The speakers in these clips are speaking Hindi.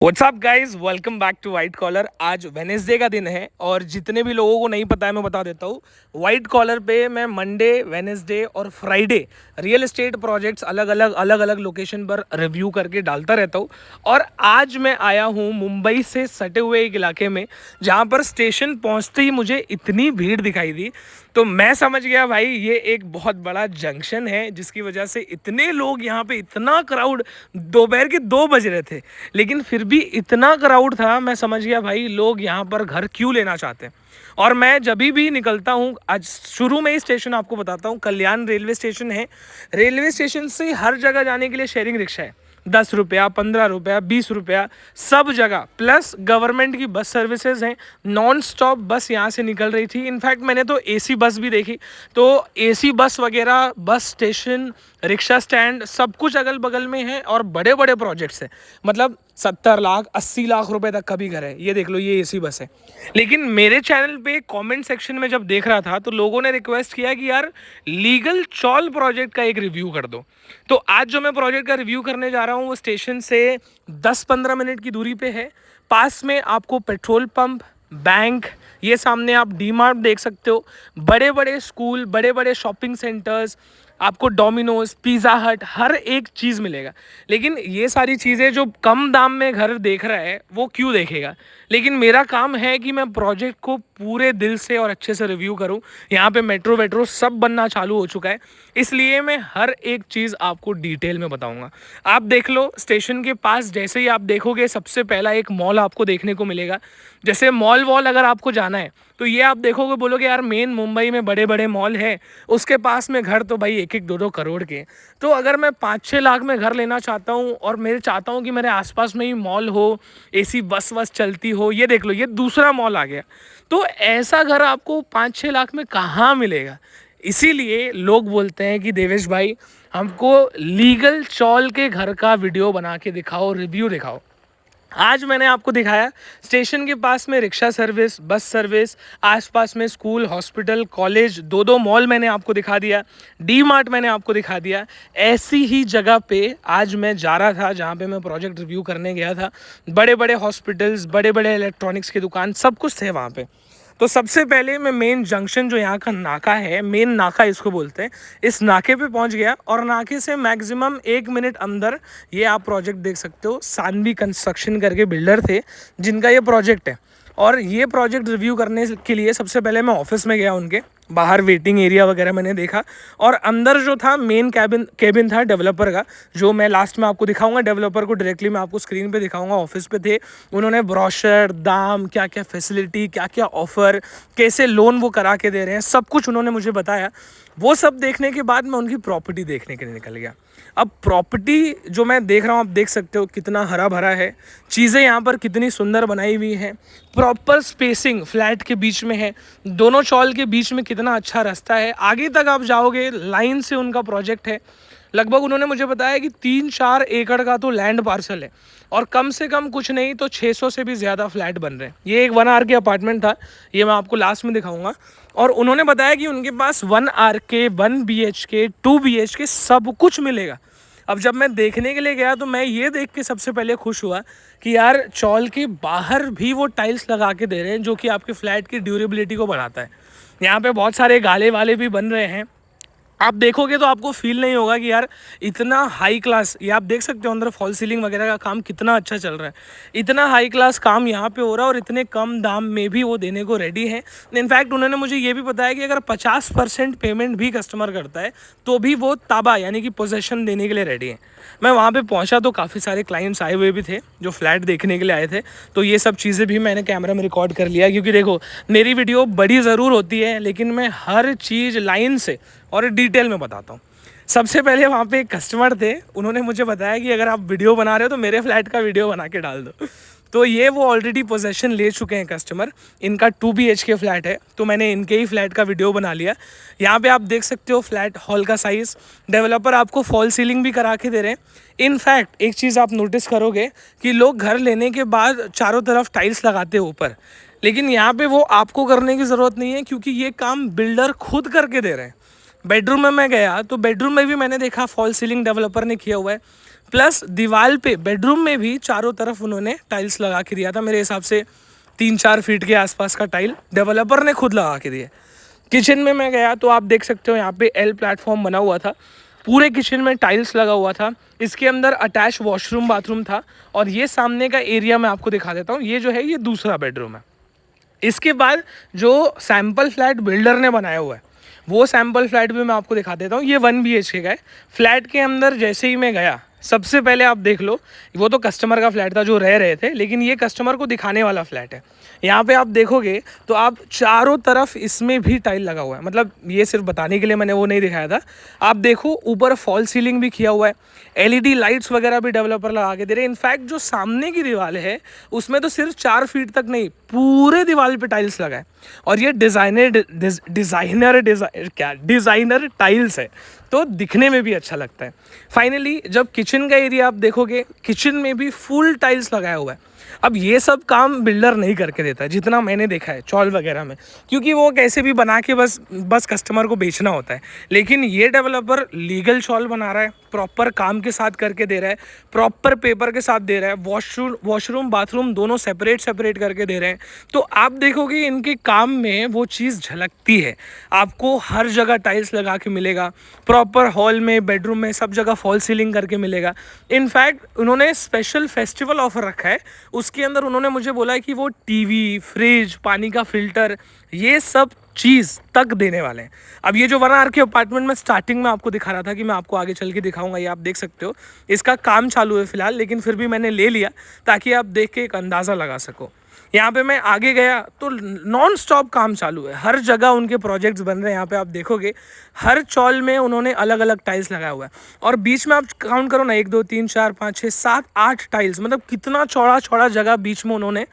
WhatsApp guys, welcome back to white collar. आज वेनेसडे का दिन है और जितने भी लोगों को नहीं पता है मैं बता देता हूँ। वाइट कॉलर पे मैं मंडे, वेनेसडे और फ्राइडे रियल एस्टेट प्रोजेक्ट्स अलग अलग लोकेशन पर रिव्यू करके डालता रहता हूँ। और आज मैं आया हूँ मुंबई से सटे हुए एक इलाके में, जहाँ पर स्टेशन पहुँचते ही मुझे इतनी भीड़ दिखाई दी तो मैं समझ गया भाई ये एक बहुत बड़ा जंक्शन है, जिसकी वजह से इतने लोग यहाँ पे, इतना क्राउड। दोपहर के 2 बज रहे थे लेकिन फिर भी इतना क्राउड था। मैं समझ गया भाई लोग यहाँ पर घर क्यों लेना चाहते हैं। और मैं जब भी निकलता हूँ, आज शुरू में ही स्टेशन आपको बताता हूँ, कल्याण रेलवे स्टेशन है। रेलवे स्टेशन से हर जगह जाने के लिए शेयरिंग रिक्शा है, 10 रुपया, 15 रुपया, 20 रुपया, सब जगह। प्लस गवर्नमेंट की बस सर्विसेज हैं, नॉन स्टॉप बस यहाँ से निकल रही थी। इनफैक्ट मैंने तो एसी बस भी देखी। तो एसी बस वगैरह, बस स्टेशन, रिक्शा स्टैंड, सब कुछ अगल बगल में है और बड़े बड़े प्रोजेक्ट्स हैं। मतलब 70 लाख 80 लाख रुपए तक का भी घर है। ये देख लो, ये एसी बस है। लेकिन मेरे चैनल पे कमेंट सेक्शन में जब देख रहा था तो लोगों ने रिक्वेस्ट किया कि यार लीगल चौल प्रोजेक्ट का एक रिव्यू कर दो। तो आज जो मैं प्रोजेक्ट का रिव्यू करने जा रहा हूँ वो स्टेशन से 10-15 मिनट की दूरी पे है। पास में आपको पेट्रोल पंप, बैंक, ये सामने आप डी मार्ट देख सकते हो, बड़े बड़े स्कूल, बड़े बड़े शॉपिंग सेंटर्स, आपको डोमिनोज, पिज़्ज़ा हट, हर एक चीज़ मिलेगा। लेकिन ये सारी चीज़ें जो कम दाम में घर देख रहा है वो क्यों देखेगा। लेकिन मेरा काम है कि मैं प्रोजेक्ट को पूरे दिल से और अच्छे से रिव्यू करूं। यहाँ पे मेट्रो वेट्रो सब बनना चालू हो चुका है, इसलिए मैं हर एक चीज़ आपको डिटेल में बताऊंगा। आप देख लो, स्टेशन के पास जैसे ही आप देखोगे सबसे पहला एक मॉल आपको देखने को मिलेगा। जैसे मॉल वॉल अगर आपको जाना है तो ये आप देखोगे, बोलोगे यार मेन मुंबई में बड़े बड़े मॉल है, उसके पास में घर तो भाई 1-1, 2-2 करोड़ के। तो अगर मैं 5-6 लाख में घर लेना चाहता हूँ और मेरे चाहता हूँ कि मेरे आसपास में ही मॉल हो, एसी बस वस चलती हो, ये देख लो, ये दूसरा मॉल आ गया। तो ऐसा घर आपको 5-6 लाख में कहाँ मिलेगा। इसीलिए लोग बोलते हैं कि देवेश भाई हमको लीगल चौल के घर का वीडियो बना के दिखाओ, रिव्यू दिखाओ। आज मैंने आपको दिखाया स्टेशन के पास में रिक्शा सर्विस, बस सर्विस, आसपास में स्कूल, हॉस्पिटल, कॉलेज, 2-2 मॉल मैंने आपको दिखा दिया, डी मार्ट मैंने आपको दिखा दिया। ऐसी ही जगह पे आज मैं जा रहा था जहाँ पे मैं प्रोजेक्ट रिव्यू करने गया था। बड़े बड़े हॉस्पिटल्स, बड़े बड़े इलेक्ट्रॉनिक्स की दुकान, सब कुछ थे वहाँ पे। तो सबसे पहले मैं मेन जंक्शन, जो यहाँ का नाका है, मेन नाका इसको बोलते हैं, इस नाके पे पहुँच गया। और नाके से मैक्सिमम 1 मिनट अंदर ये आप प्रोजेक्ट देख सकते हो। सानवी कंस्ट्रक्शन करके बिल्डर थे जिनका ये प्रोजेक्ट है। और ये प्रोजेक्ट रिव्यू करने के लिए सबसे पहले मैं ऑफिस में गया उनके। बाहर वेटिंग एरिया वगैरह मैंने देखा और अंदर जो था मेन केबिन था डेवलपर का, जो मैं लास्ट में आपको दिखाऊंगा। डेवलपर को डायरेक्टली मैं आपको स्क्रीन पे दिखाऊंगा। ऑफिस पे थे, उन्होंने ब्रोशर, दाम, क्या क्या फैसिलिटी, क्या क्या ऑफ़र, कैसे लोन वो करा के दे रहे हैं, सब कुछ उन्होंने मुझे बताया। वो सब देखने के बाद मैं उनकी प्रॉपर्टी देखने के लिए निकल गया। अब प्रॉपर्टी जो मैं देख रहा हूँ, आप देख सकते हो कितना हरा भरा है, चीज़ें यहाँ पर कितनी सुंदर बनाई हुई हैं, प्रॉपर स्पेसिंग फ्लैट के बीच में है, दोनों चॉल के बीच में कितना अच्छा रास्ता है। आगे तक आप जाओगे लाइन से उनका प्रोजेक्ट है। लगभग उन्होंने मुझे बताया कि 3-4 एकड़ का तो लैंड पार्सल है और कम से कम कुछ नहीं तो 600 से भी ज़्यादा फ्लैट बन रहे हैं। ये एक 1 आर के अपार्टमेंट था, ये मैं आपको लास्ट में दिखाऊंगा। और उन्होंने बताया कि उनके पास 1 आर के, 1 BHK, 2 BHK सब कुछ मिलेगा। अब जब मैं देखने के लिए गया तो मैं ये देख के सबसे पहले खुश हुआ कि यार चौल के बाहर भी वो टाइल्स लगा के दे रहे हैं, जो कि आपके फ्लैट की ड्यूरेबिलिटी को बढ़ाता है। यहाँ पे बहुत सारे गाले वाले भी बन रहे हैं। आप देखोगे तो आपको फील नहीं होगा कि यार इतना हाई क्लास, ये आप देख सकते हो अंदर फॉल सीलिंग वगैरह का काम कितना अच्छा चल रहा है। इतना हाई क्लास काम यहाँ पे हो रहा है और इतने कम दाम में भी वो देने को रेडी है। इनफैक्ट उन्होंने मुझे ये भी बताया कि अगर 50% पेमेंट भी कस्टमर करता है तो भी वो ताबा यानी कि पोजेशन देने के लिए रेडी है। मैं वहाँ पे पहुँचा तो काफ़ी सारे क्लाइंट्स आए हुए भी थे जो फ्लैट देखने के लिए आए थे। तो ये सब चीज़ें भी मैंने कैमरा में रिकॉर्ड कर लिया, क्योंकि देखो मेरी वीडियो बड़ी ज़रूर होती है लेकिन मैं हर चीज़ लाइन से और डिटेल में बताता हूँ। सबसे पहले वहाँ पे एक कस्टमर थे, उन्होंने मुझे बताया कि अगर आप वीडियो बना रहे हो तो मेरे फ्लैट का वीडियो बना के डाल दो। तो ये वो ऑलरेडी पोजेशन ले चुके हैं कस्टमर। इनका 2 BHK फ्लैट है तो मैंने इनके ही फ्लैट का वीडियो बना लिया। यहाँ पे आप देख सकते हो फ्लैट हॉल का साइज़। डेवलपर आपको फॉल सीलिंग भी करा के दे रहे हैं। इनफैक्ट एक चीज़ आप नोटिस करोगे कि लोग घर लेने के बाद चारों तरफ टाइल्स लगाते हैं ऊपर, लेकिन यहाँ पे वो आपको करने की ज़रूरत नहीं है क्योंकि ये काम बिल्डर खुद करके दे रहे हैं। बेडरूम में मैं गया तो बेडरूम में भी मैंने देखा फॉल सीलिंग डेवलपर ने किया हुआ है। प्लस दीवार पे बेडरूम में भी चारों तरफ उन्होंने टाइल्स लगा के दिया था, मेरे हिसाब से 3-4 फीट के आसपास का टाइल डेवलपर ने खुद लगा के दिया। किचन में मैं गया तो आप देख सकते हो यहाँ पे एल प्लेटफॉर्म बना हुआ था, पूरे किचन में टाइल्स लगा हुआ था, इसके अंदर अटैच वॉशरूम बाथरूम था। और ये सामने का एरिया मैं आपको दिखा देता हूँ, ये जो है ये दूसरा बेडरूम है। इसके बाद जो सैम्पल फ्लैट बिल्डर ने बनाया हुआ है वो सैम्पल फ्लैट भी मैं आपको दिखा देता हूँ। ये 1 BHK का है। फ्लैट के अंदर जैसे ही मैं गया, सबसे पहले आप देख लो, वो तो कस्टमर का फ्लैट था जो रह रहे थे, लेकिन ये कस्टमर को दिखाने वाला फ्लैट है। यहाँ पे आप देखोगे तो आप चारों तरफ इसमें भी टाइल लगा हुआ है, मतलब ये सिर्फ बताने के लिए मैंने वो नहीं दिखाया था। आप देखो ऊपर फॉल सीलिंग भी किया हुआ है, LED लाइट्स वगैरह भी डेवलपर लगा के दे रहे हैं। इनफैक्ट जो सामने की दीवार है उसमें तो सिर्फ 4 फीट तक नहीं, पूरे दीवार पे टाइल्स लगा है। और ये डिज़ाइनर टाइल्स है, तो दिखने में भी अच्छा लगता है। फाइनली जब किचन का एरिया आप देखोगे, किचन में भी फुल टाइल्स लगाया हुआ है। अब ये सब काम बिल्डर नहीं करके देता है जितना मैंने देखा है चॉल वगैरह में, क्योंकि वो कैसे भी बना के बस कस्टमर को बेचना होता है। लेकिन ये डेवलपर लीगल चॉल बना रहा है, प्रॉपर काम के साथ करके दे रहा है, प्रॉपर पेपर के साथ दे रहा है, वॉशरूम बाथरूम दोनों सेपरेट करके दे रहे हैं। तो आप देखोगे इनके काम में वो चीज़ झलकती है। आपको हर जगह टाइल्स लगा के मिलेगा, प्रॉपर हॉल में बेडरूम में सब जगह फॉल सीलिंग करके मिलेगा। इनफैक्ट उन्होंने स्पेशल फेस्टिवल ऑफर रखा है, उसके अंदर उन्होंने मुझे बोला है कि वो टीवी, फ्रिज, पानी का फिल्टर, ये सब चीज़ तक देने वाले हैं। अब ये जो 1 आर के अपार्टमेंट में स्टार्टिंग में आपको दिखा रहा था कि मैं आपको आगे चल के दिखाऊंगा, ये आप देख सकते हो, इसका काम चालू है फिलहाल, लेकिन फिर भी मैंने ले लिया ताकि आप देख के एक अंदाज़ा लगा सको। यहाँ पे मैं आगे गया तो नॉन स्टॉप काम चालू है, हर जगह उनके प्रोजेक्ट्स बन रहे हैं। यहाँ पे आप देखोगे हर चॉल में उन्होंने अलग अलग टाइल्स लगाया हुआ है। और बीच में आप काउंट करो ना, 1 2 3 4 5 6 7 8 टाइल्स, मतलब कितना चौड़ा जगह बीच में उन्होंने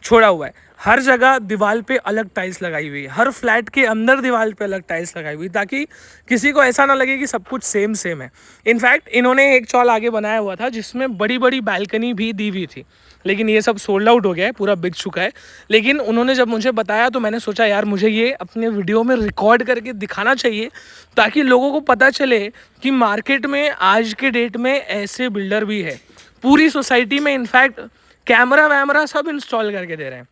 छोड़ा हुआ है। हर जगह दीवार पे अलग टाइल्स लगाई हुई है, हर फ्लैट के अंदर दीवार पे अलग टाइल्स लगाई हुई, ताकि किसी को ऐसा ना लगे कि सब कुछ सेम है। इनफैक्ट इन्होंने एक चॉल आगे बनाया हुआ था जिसमें बड़ी बड़ी बालकनी भी दी हुई थी, लेकिन ये सब सोल्ड आउट हो गया है, पूरा बिक चुका है। लेकिन उन्होंने जब मुझे बताया तो मैंने सोचा यार मुझे ये अपने वीडियो में रिकॉर्ड करके दिखाना चाहिए, ताकि लोगों को पता चले कि मार्केट में आज के डेट में ऐसे बिल्डर भी है। पूरी सोसाइटी में इनफैक्ट कैमरा वैमरा सब इंस्टॉल करके दे रहे हैं।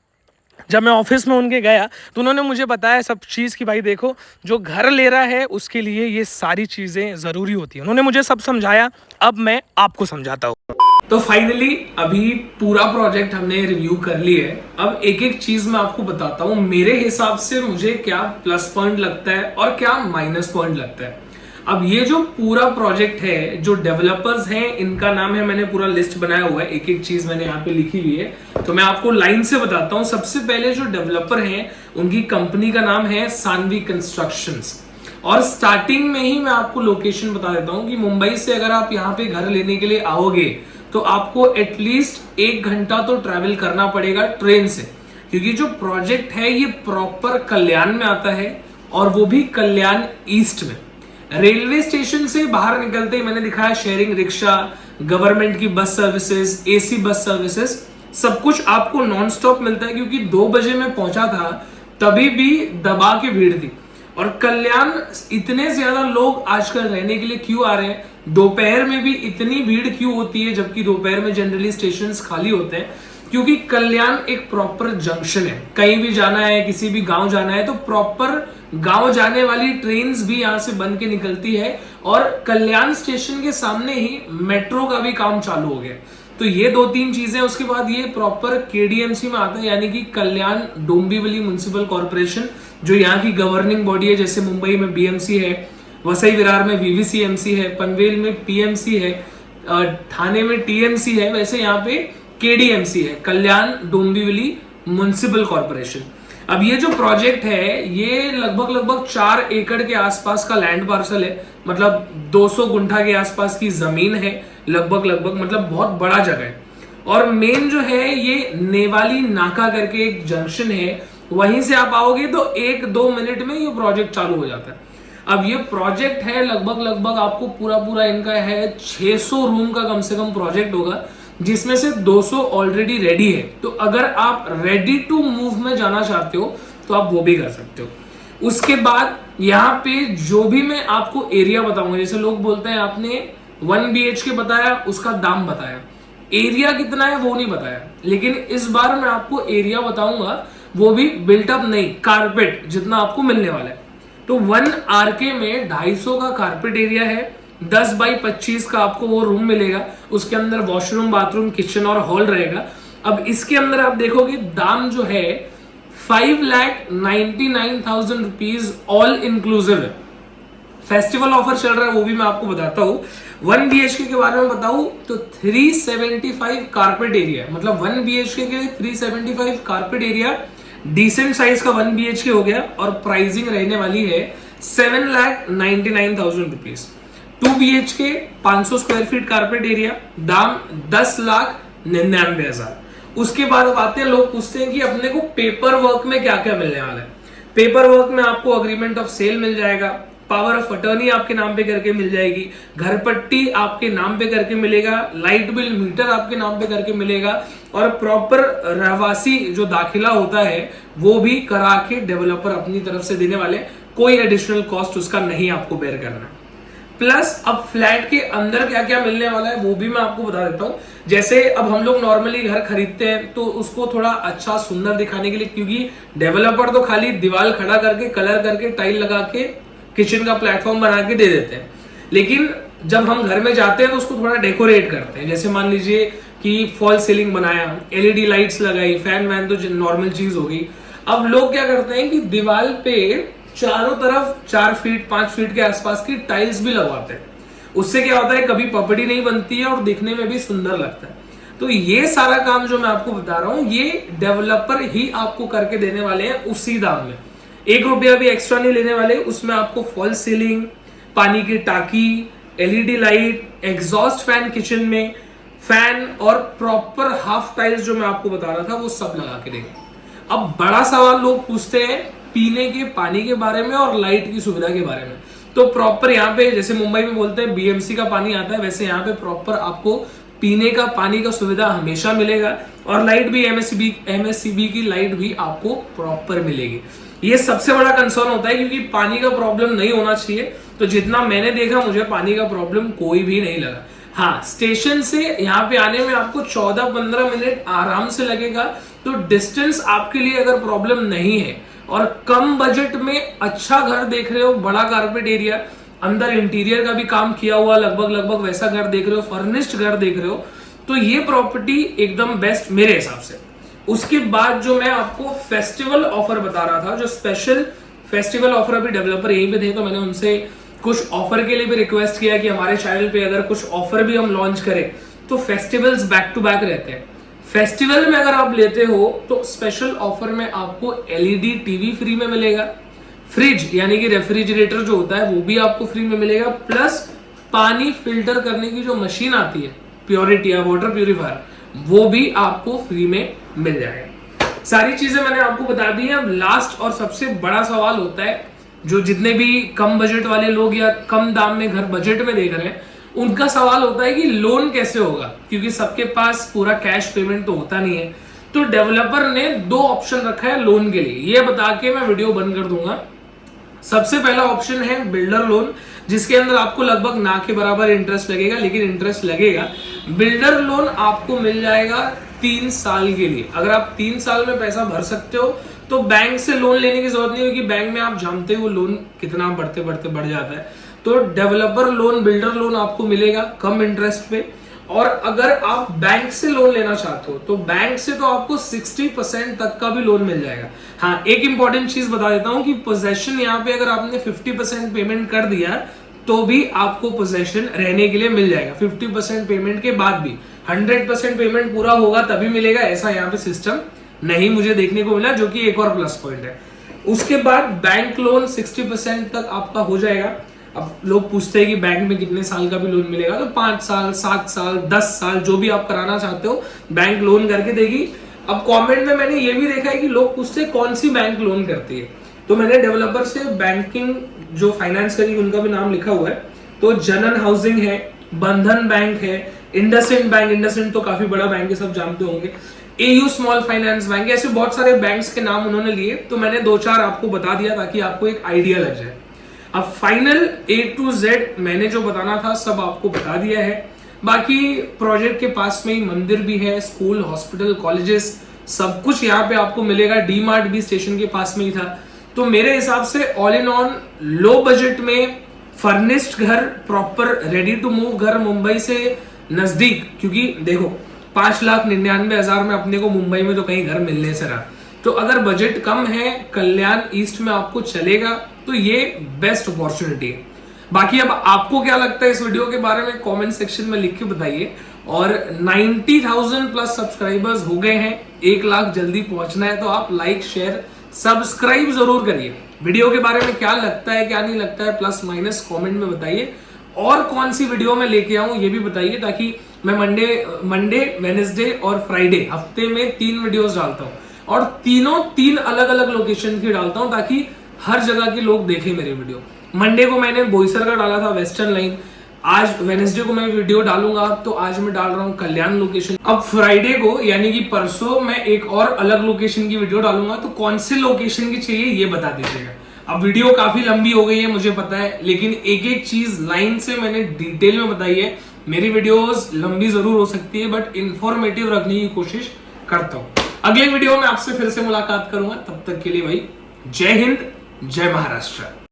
जब मैं ऑफिस में उनके गया तो उन्होंने मुझे बताया सब चीज़ कि भाई देखो, जो घर ले रहा है उसके लिए ये सारी चीज़ें ज़रूरी होती हैं। उन्होंने मुझे सब समझाया, अब मैं आपको समझाता हूँ। तो फाइनली अभी पूरा प्रोजेक्ट हमने रिव्यू कर लिया है। अब एक एक चीज़ मैं आपको बताता हूँ मेरे हिसाब से मुझे क्या प्लस पॉइंट लगता है और क्या माइनस पॉइंट लगता है। अब ये जो पूरा प्रोजेक्ट है, जो डेवलपर्स हैं इनका नाम है, मैंने पूरा लिस्ट बनाया हुआ है, एक एक चीज मैंने यहाँ पे लिखी हुई है, तो मैं आपको लाइन से बताता हूँ। सबसे पहले जो डेवलपर हैं उनकी कंपनी का नाम है सानवी कंस्ट्रक्शंस। और स्टार्टिंग में ही मैं आपको लोकेशन बता देता हूँ कि मुंबई से अगर आप यहाँ पे घर लेने के लिए आओगे तो आपको एटलीस्ट 1 घंटा तो ट्रैवल करना पड़ेगा ट्रेन से, क्योंकि जो प्रोजेक्ट है ये प्रॉपर कल्याण में आता है, और वो भी कल्याण ईस्ट में। रेलवे स्टेशन से बाहर निकलते ही मैंने दिखाया शेयरिंग रिक्शा, गवर्नमेंट की bus services, AC bus services, सब कुछ आपको नॉन स्टॉप मिलता है। क्योंकि 2 बजे मैं पहुंचा था तभी भी दबा के भीड़ थी। और कल्याण इतने ज्यादा लोग आजकल रहने के लिए क्यों आ रहे हैं, दोपहर में भी इतनी भीड़ क्यों होती है, जबकि दोपहर में जनरली स्टेशन खाली होते हैं, क्योंकि कल्याण एक प्रॉपर जंक्शन है। कहीं भी जाना है, किसी भी गांव जाना है तो प्रॉपर गांव जाने वाली ट्रेन्स भी यहां से बन के निकलती है। और कल्याण स्टेशन के सामने ही मेट्रो का भी काम चालू हो गया। तो ये 2-3 चीजें। उसके बाद ये प्रॉपर KDMC में आता है, यानी कि कल्याण डोंबिवली म्युनिसिपल कॉर्पोरेशन, जो यहाँ की गवर्निंग बॉडी है। जैसे मुंबई में BMC है, वसई विरार में VVCMC है, पनवेल में PMC है, ठाणे में TMC है, वैसे यहाँ पे KDMC है, कल्याण डोंबिवली म्युनिसिपल कॉर्पोरेशन। अब ये जो प्रोजेक्ट है ये लगभग 4 एकड़ के आसपास का लैंड पार्सल है, मतलब 200 गुंठा के आसपास की जमीन है लगभग, मतलब बहुत बड़ा जगह है। और मेन जो है ये नेवाली नाका करके एक जंक्शन है, वहीं से आप आओगे तो 1-2 मिनट में ये प्रोजेक्ट चालू हो जाता है। अब ये प्रोजेक्ट है लगभग आपको पूरा इनका है 600 रूम का कम से कम प्रोजेक्ट होगा, जिसमें से 200 ऑलरेडी रेडी है। तो अगर आप रेडी टू मूव में जाना चाहते हो तो आप वो भी कर सकते हो। उसके बाद यहाँ पे जो भी मैं आपको एरिया बताऊंगा, जैसे लोग बोलते हैं आपने 1 BHK बताया, उसका दाम बताया, एरिया कितना है वो नहीं बताया, लेकिन इस बार मैं आपको एरिया बताऊंगा, वो भी बिल्ट अप नहीं, कारपेट जितना आपको मिलने वाला है। तो 1 RK में 250 का कारपेट एरिया है, 10 बाई 25 का आपको वो रूम मिलेगा, उसके अंदर वॉशरूम, बाथरूम, किचन और हॉल रहेगा। अब इसके अंदर आप देखोगे दाम जो है 5,99,000 रुपीज ऑल इंक्लूसिव है। फेस्टिवल ऑफर चल रहा है, वो भी मैं आपको बताता हूँ। 1 BHK के बारे में बताऊं तो 375 कारपेट एरिया, मतलब 1 BHK के लिए 375 कारपेट एरिया, डिसेंट साइज का 1 BHK हो गया, और प्राइसिंग रहने वाली है 7,99,000 rupees. 2 BHK 500 square feet carpet area, दाम 10,99,000। उसके बाद आते हैं, लोग पूछते हैं कि अपने को पेपर वर्क में क्या क्या मिलने वाला है। पेपर वर्क में आपको अग्रीमेंट ऑफ सेल मिल जाएगा, पावर ऑफ अटर्नी आपके नाम पे करके मिल जाएगी, घर पट्टी आपके नाम पे करके मिलेगा, लाइट बिल मीटर आपके नाम पे करके मिलेगा, और प्रॉपर रहवासी जो दाखिला होता है वो भी करा के डेवलपर अपनी तरफ से देने वाले, कोई एडिशनल कॉस्ट उसका नहीं आपको बेयर करना। प्लस अब फ्लैट के अंदर क्या क्या मिलने वाला है वो भी मैं आपको बता देता हूँ। जैसे अब हम लोग नॉर्मली घर खरीदते हैं तो उसको थोड़ा अच्छा सुंदर दिखाने के लिए, क्योंकि डेवलपर तो खाली दीवार खड़ा करके, कलर करके, टाइल लगा के, किचन का प्लेटफॉर्म बना के दे देते हैं, लेकिन जब हम घर में जाते हैं तो उसको थोड़ा डेकोरेट करते हैं। जैसे मान लीजिए कि फॉल सीलिंग बनाया, LED लाइट्स लगाई, फैन वैन तो नॉर्मल चीज हो गई। अब लोग क्या करते हैं कि दीवार पे चारों तरफ 4 फीट 5 फीट के आसपास की टाइल्स भी लगवाते हैं। उससे क्या होता है, कभी पपड़ी नहीं बनती है और दिखने में भी सुंदर लगता है। तो ये सारा काम जो मैं आपको बता रहा हूं, ये डेवलपर ही आपको करके देने वाले हैं उसी दाम में। 1 रुपया भी एक्स्ट्रा नहीं लेने वाले। उसमें आपको फॉल सीलिंग, पानी की टाकी, LED light, exhaust fan kitchen में, फैन और प्रॉपर हाफ टाइल्स जो मैं आपको बता रहा था वो सब लगा के देंगे। अब बड़ा सवाल लोग पूछते हैं पीने के पानी के बारे में और लाइट की सुविधा के बारे में। तो प्रॉपर यहाँ पे जैसे मुंबई में बोलते हैं BMC का पानी आता है, वैसे यहाँ पे प्रॉपर आपको पीने का पानी का सुविधा हमेशा मिलेगा, और लाइट भी MSCB की लाइट भी आपको प्रॉपर मिलेगी। ये सबसे बड़ा कंसर्न होता है, क्योंकि पानी का प्रॉब्लम नहीं होना चाहिए। तो जितना मैंने देखा, मुझे पानी का प्रॉब्लम कोई भी नहीं लगा। हाँ, स्टेशन से यहाँ पे आने में आपको 14-15 मिनट आराम से लगेगा। तो डिस्टेंस आपके लिए अगर प्रॉब्लम नहीं है और कम बजट में अच्छा घर देख रहे हो, बड़ा कारपेट एरिया, अंदर इंटीरियर का भी काम किया हुआ लगभग वैसा घर देख रहे हो, फर्निश्ड घर देख रहे हो, तो ये प्रॉपर्टी एकदम बेस्ट मेरे हिसाब से। उसके बाद जो मैं आपको फेस्टिवल ऑफर बता रहा था, जो स्पेशल फेस्टिवल ऑफर अभी डेवलपर यहीं पे थे, तो मैंने उनसे कुछ ऑफर के लिए भी रिक्वेस्ट किया कि हमारे चैनल पे अगर कुछ ऑफर भी हम लॉन्च करें तो फेस्टिवल्स बैक टू बैक रहते हैं। फेस्टिवल में अगर आप लेते हो तो स्पेशल ऑफर में आपको LED टीवी फ्री में मिलेगा, फ्रिज यानी कि रेफ्रिजरेटर जो होता है वो भी आपको फ्री में मिलेगा, प्लस पानी फिल्टर करने की जो मशीन आती है, प्योरिटी या वाटर प्यूरिफायर, वो भी आपको फ्री में मिल जाएगा। सारी चीजें मैंने आपको बता दी है। अब लास्ट और सबसे बड़ा सवाल होता है, जो जितने भी कम बजट वाले लोग या कम दाम में घर बजट में देख रहे हैं, उनका सवाल होता है कि लोन कैसे होगा, क्योंकि सबके पास पूरा कैश पेमेंट तो होता नहीं है। तो डेवलपर ने 2 ऑप्शन रखा है लोन के लिए, ये बता के मैं वीडियो बंद कर दूंगा। सबसे पहला ऑप्शन है बिल्डर लोन, जिसके अंदर आपको लगभग ना के बराबर इंटरेस्ट लगेगा, लेकिन इंटरेस्ट लगेगा। बिल्डर लोन आपको मिल जाएगा 3 साल के लिए। अगर आप 3 साल में पैसा भर सकते हो तो बैंक से लोन लेने की जरूरत नहीं होगी। बैंक में आप जानते हो लोन कितना बढ़ते बढ़ते बढ़ जाता है। तो डेवलपर लोन, बिल्डर लोन आपको मिलेगा कम इंटरेस्ट पे। और अगर आप बैंक से लोन लेना चाहते हो तो बैंक से तो आपको 60% तक का भी लोन मिल जाएगा। हाँ, एक इंपॉर्टेंट चीज बता देता हूं कि पोजेशन यहाँ पे अगर आपने 50% पेमेंट कर दिया तो भी आपको पोजेशन रहने के लिए मिल जाएगा। 50% पेमेंट के बाद भी 100% पेमेंट पूरा होगा तभी मिलेगा, ऐसा यहाँ पे सिस्टम नहीं मुझे देखने को मिला, जो कि एक और प्लस पॉइंट है। उसके बाद बैंक लोन 60% तक आपका हो जाएगा। अब लोग पूछते हैं कि बैंक में कितने साल का भी लोन मिलेगा, तो 5 साल 7 साल 10 साल जो भी आप कराना चाहते हो बैंक लोन करके देगी। अब कमेंट में मैंने ये भी देखा है कि लोग पूछते हैं कौन सी बैंक लोन करती है, तो मैंने डेवलपर से बैंकिंग जो फाइनेंस करी उनका भी नाम लिखा हुआ है। तो जनन हाउसिंग है, बंधन बैंक है, इंडसइंड बैंक, इंडसइंड तो काफी बड़ा बैंक है, सब जानते होंगे, AU स्मॉल फाइनेंस बैंक, ऐसे बहुत सारे बैंक्स के नाम उन्होंने लिए। तो मैंने 2-4 आपको बता दिया ताकि आपको एक आइडिया लग जाए। अब फाइनल A to Z मैंने जो बताना था सब आपको बता दिया है। बाकी प्रोजेक्ट के पास में ही मंदिर भी है, स्कूल, हॉस्पिटल, कॉलेजेस, सब कुछ यहाँ पे आपको मिलेगा। डी मार्ट भी स्टेशन के पास में ही था। तो मेरे हिसाब से all in on low budget में फर्निश्ड घर, प्रॉपर रेडी टू मूव घर, मुंबई से नजदीक, क्योंकि देखो 5,99,000 में अपने को मुंबई में तो कहीं घर मिलने से रहा। तो अगर बजट कम है, कल्याण ईस्ट में आपको चलेगा तो ये बेस्ट अपॉर्चुनिटी है। बाकी अब आपको क्या लगता है इस वीडियो के बारे में कमेंट सेक्शन में लिख के बताइए। और 90,000 प्लस सब्सक्राइबर्स हो गए हैं, 1 लाख जल्दी पहुंचना है, तो आप लाइक, शेयर, सब्सक्राइब जरूर करिए। वीडियो के बारे में क्या लगता है, क्या नहीं लगता है, प्लस माइनस कमेंट में बताइए। और कौन सी वीडियो में लेके आऊं ये भी बताइए, ताकि मैं मंडे, वेडनेसडे और फ्राइडे हफ्ते में 3 वीडियोस डालता हूं, और तीनों 3 अलग अलग लोकेशन की डालता हूं, ताकि हर जगह के लोग देखें मेरी वीडियो। मंडे को मैंने बोईसर का डाला था, वेस्टर्न लाइन। आज वेडनेसडे को मैं वीडियो डालूंगा, तो आज मैं डाल रहा हूं कल्याण लोकेशन। अब फ्राइडे को यानी कि परसों मैं एक और अलग लोकेशन की वीडियो डालूंगा। तो कौन से लोकेशन की चाहिए ये बता दीजिएगा। अब वीडियो काफी लंबी हो गई है मुझे पता है, लेकिन एक एक चीज लाइन से मैंने डिटेल में बताई है। मेरी वीडियोस लंबी जरूर हो सकती है, बट इंफॉर्मेटिव रखने की कोशिश करता हूं। अगले वीडियो में आपसे फिर से मुलाकात करूंगा, तब तक के लिए भाई जय हिंद, जय महाराष्ट्र।